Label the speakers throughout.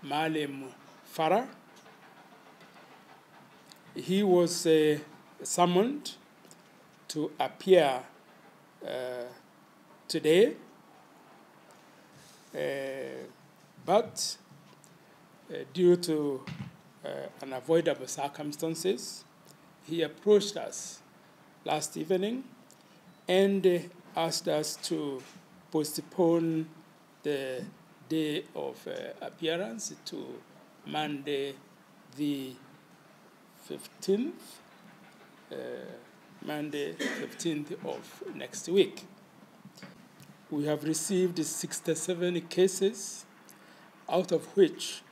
Speaker 1: Maalim Farah. He was summoned to appear today, but due to unavoidable circumstances, he approached us last evening and asked us to postpone the day of appearance to Monday the 15th, Monday 15th of next week. We have received 67 cases, out of which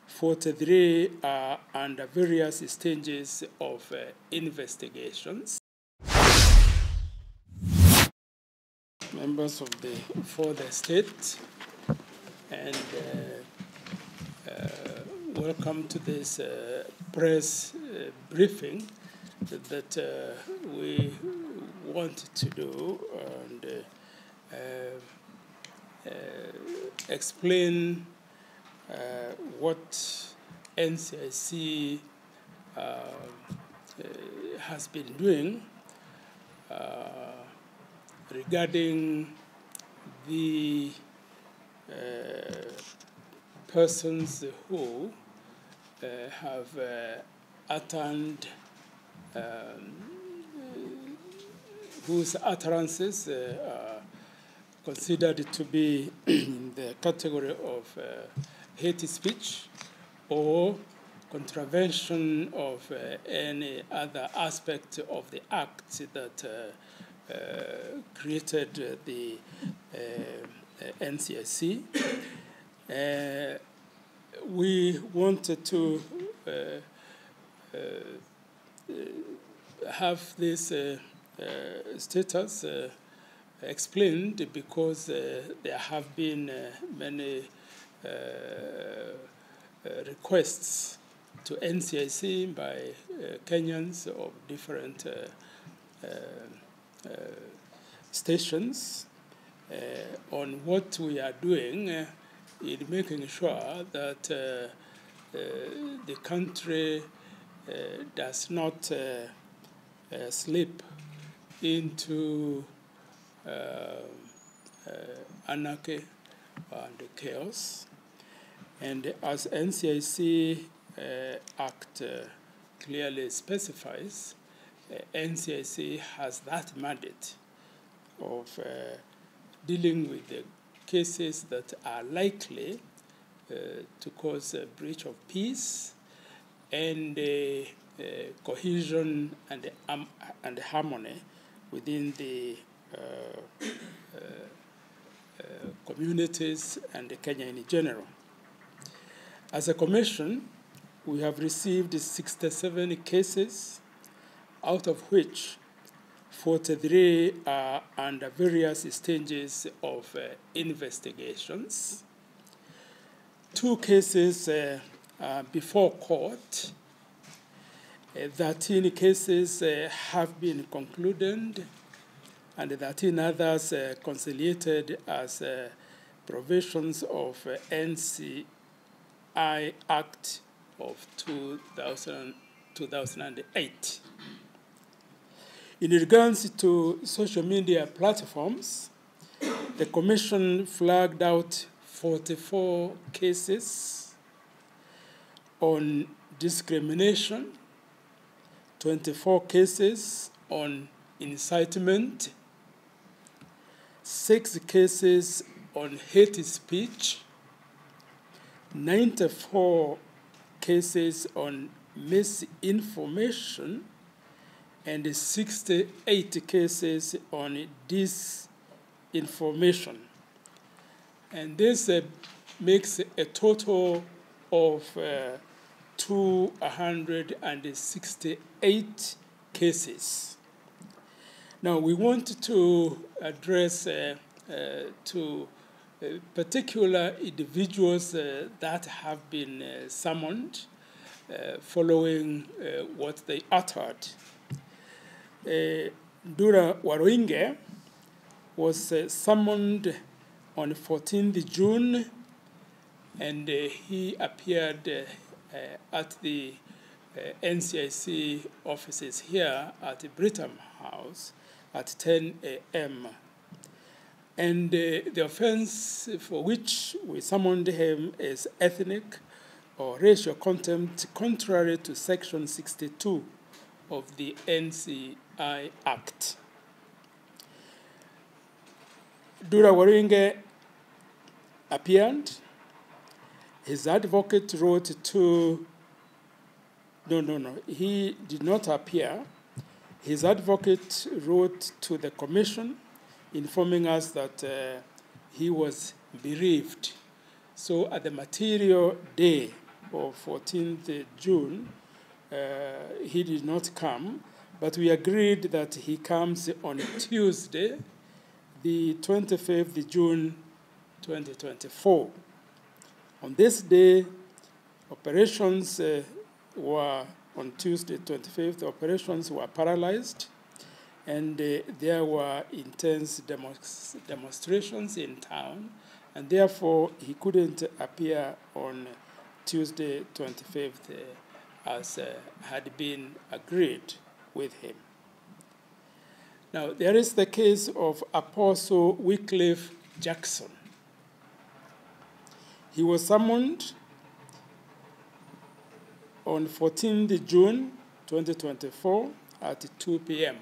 Speaker 1: 43 are under various stages of investigations. Members of the state, and welcome to this press briefing that we want to do and explain what NCIC has been doing regarding the persons who have uttered whose utterances are considered to be in the category of hate speech or contravention of any other aspect of the act that created the NCIC. We wanted to have this status explained because there have been many requests to NCIC by Kenyans of different stations on what we are doing in making sure that the country does not slip into anarchy and chaos. And as NCIC Act clearly specifies, NCIC has that mandate of dealing with the cases that are likely to cause a breach of peace and cohesion and harmony within the communities and Kenya in general. As a commission, we have received 67 cases, out of which 43 are under various stages of investigations. 2 cases before court. 13 cases have been concluded, and 13 others conciliated as provisions of NCIC Act of 2008. In regards to social media platforms, the Commission flagged out 44 cases on discrimination, 24 cases on incitement, 6 cases on hate speech, 94 cases on misinformation, and 68 cases on disinformation. And this makes a total of 268 cases. Now, we want to address to particular individuals that have been summoned following what they uttered. Dura Waroinge was summoned on 14th June and he appeared at the NCIC offices here at the Brigham House at 10 a.m. And the offense for which we summoned him is ethnic or racial contempt contrary to Section 62 of the NCI Act. Dura Waringe appeared. His advocate wrote to, no, he did not appear. His advocate wrote to the commission informing us that he was bereaved. So at the material day of 14th June, he did not come, but we agreed that he comes on Tuesday, the 25th June 2024. On this day, operations were, on Tuesday 25th, operations were paralyzed, and there were intense demonstrations in town, and therefore he couldn't appear on Tuesday 25th as had been agreed with him. Now, there is the case of Apostle Wycliffe Jackson. He was summoned on 14th June 2024 at 2 p.m.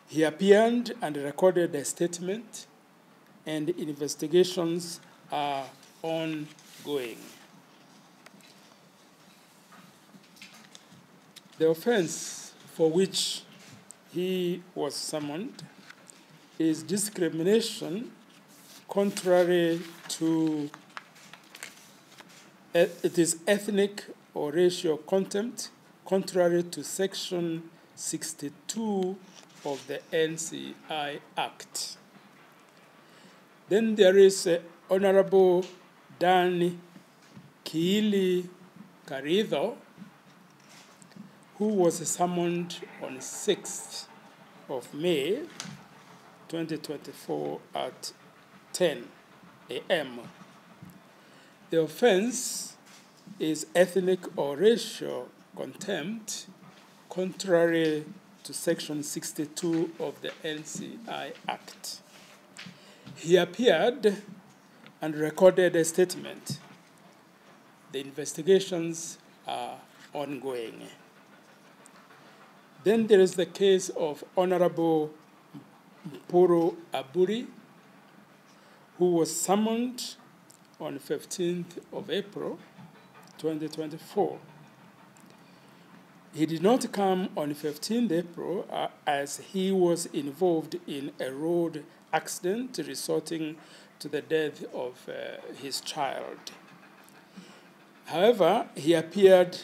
Speaker 1: He appeared and recorded a statement, and investigations are ongoing. The offense for which he was summoned is discrimination contrary to, it is ethnic or racial contempt contrary to Section 62 of the NCI Act. Then there is Honorable Dan Kiili Karitho, who was summoned on 6th of May 2024 at 10 a.m. The offense is ethnic or racial contempt contrary to Section 62 of the NCI Act. He appeared and recorded a statement. The investigations are ongoing. Then there is the case of Honorable Mpuru Aburi, who was summoned on 15th of April, 2024. He did not come on 15th April as he was involved in a road accident resulting to the death of his child. However, he appeared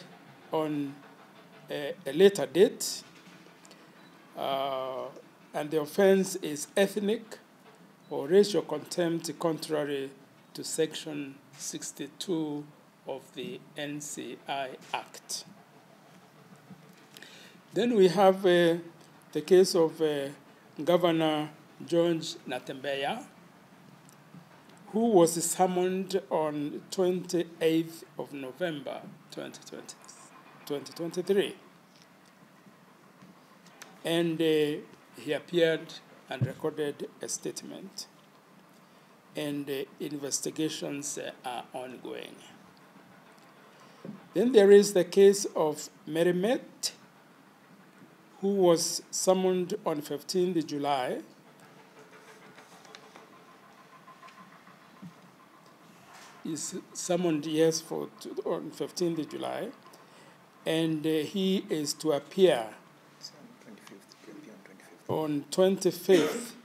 Speaker 1: on a later date, and the offense is ethnic or racial contempt contrary to Section 62 of the NCI Act. Then we have the case of Governor George Natembeya, who was summoned on 28th of November 2023. And he appeared and recorded a statement, and investigations are ongoing. Then there is the case of Merimet, who was summoned on 15th July. Is summoned, yes, on 15th July, and he is to appear on 25th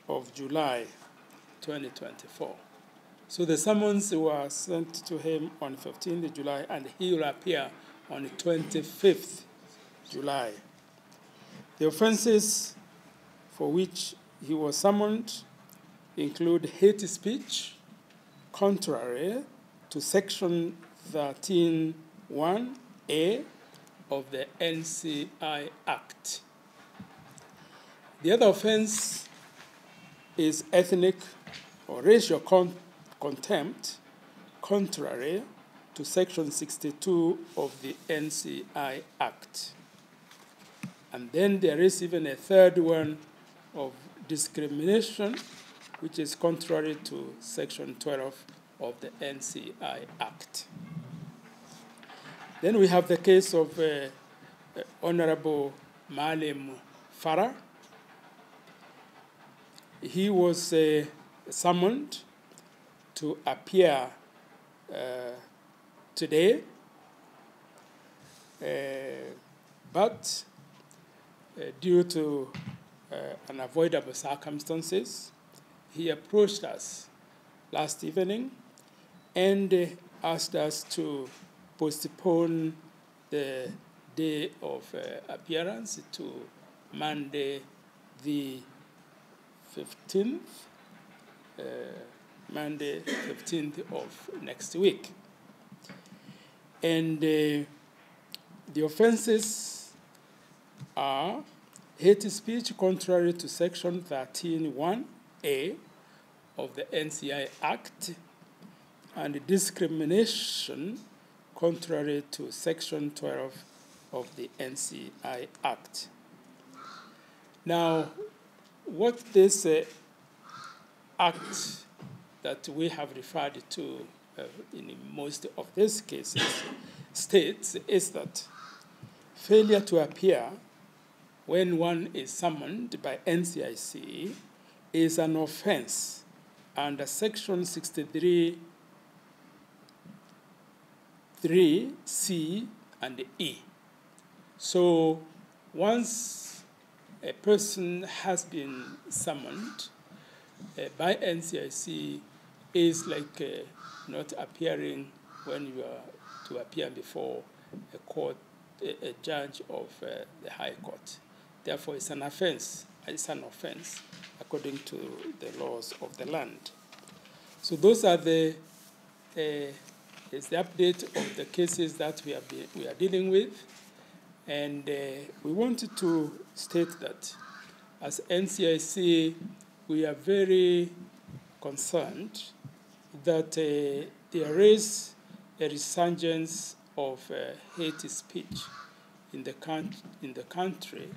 Speaker 1: of July, 2024. So the summons were sent to him on 15th July, and he will appear on 25th July. The offenses for which he was summoned include hate speech, contrary to Section 13(1)(a) of the NCI Act. The other offense is ethnic or racial contempt contrary to Section 62 of the NCI Act. And then there is even a third one of discrimination, which is contrary to Section 12 of the NCI Act. Then we have the case of Honorable Maalim Farah. He was summoned to appear today, but due to unavoidable circumstances, he approached us last evening and asked us to postpone the day of appearance to Monday the 15th, Monday 15th of next week. And the offenses are hate speech contrary to Section 13(1)(a) of the NCI Act, and discrimination contrary to Section 12 of the NCI Act. Now, what this act that we have referred to in most of these cases states is that failure to appear when one is summoned by NCIC is an offense under Section 63(3)(c) and E. So once a person has been summoned by NCIC, is like not appearing when you are to appear before a court, a judge of the High Court. Therefore, it's an offense. It's an offense according to the laws of the land. So those are the is the update of the cases that we are dealing with, and we wanted to state that as NCIC, we are very concerned that there is a resurgence of hate speech in the country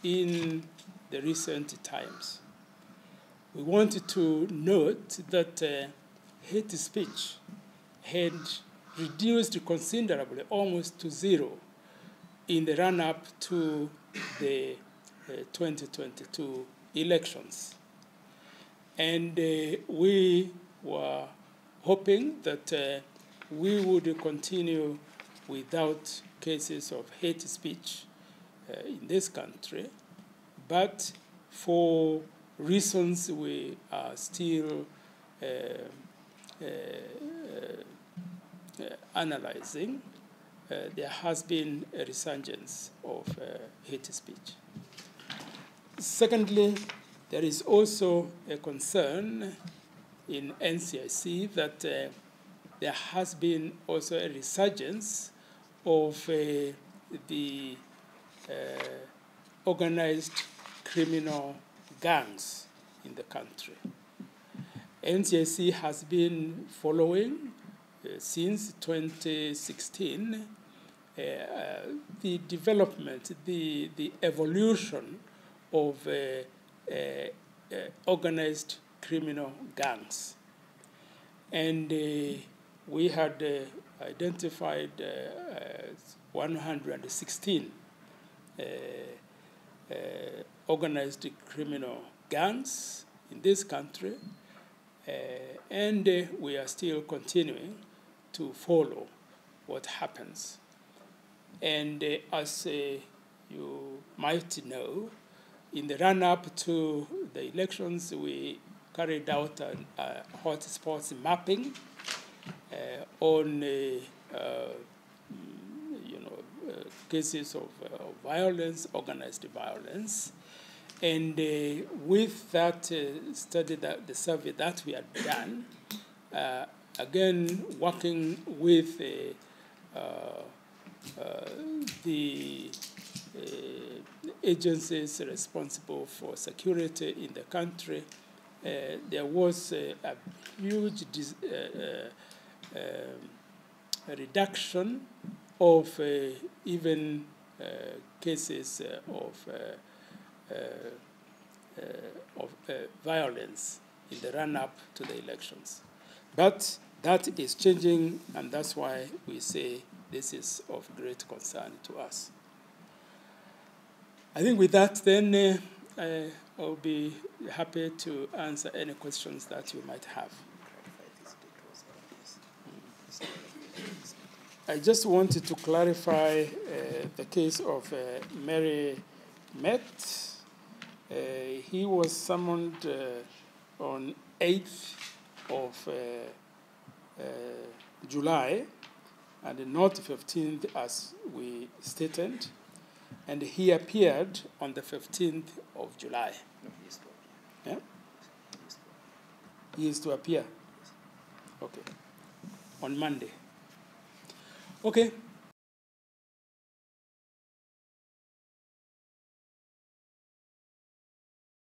Speaker 1: in the recent times. We wanted to note that hate speech had reduced considerably, almost to zero, in the run-up to the 2022 elections. And we were hoping that we would continue without cases of hate speech in this country, but for reasons we are still analyzing, there has been a resurgence of hate speech. Secondly, there is also a concern in NCIC that there has been also a resurgence of the organized criminal gangs in the country. NCIC has been following since 2016 the development, the evolution of organized criminal gangs. And we had identified 116 organized criminal gangs in this country, and we are still continuing to follow what happens. And as you might know, in the run-up to the elections, we carried out a hotspots mapping on cases of violence, organized violence. And with that study, the survey that we had done, again, working with the agencies responsible for security in the country, there was a huge a reduction of even cases of violence in the run-up to the elections. But that is changing, and that's why we say this is of great concern to us. I think with that, then, I'll be happy to answer any questions that you might have. I just wanted to clarify the case of Mary Met. He was summoned on 8th of July, and not 15th as we stated, and he appeared on the 15th of July.
Speaker 2: No, he is to appear.
Speaker 1: Yeah? He is to appear? Okay. On Monday. Okay.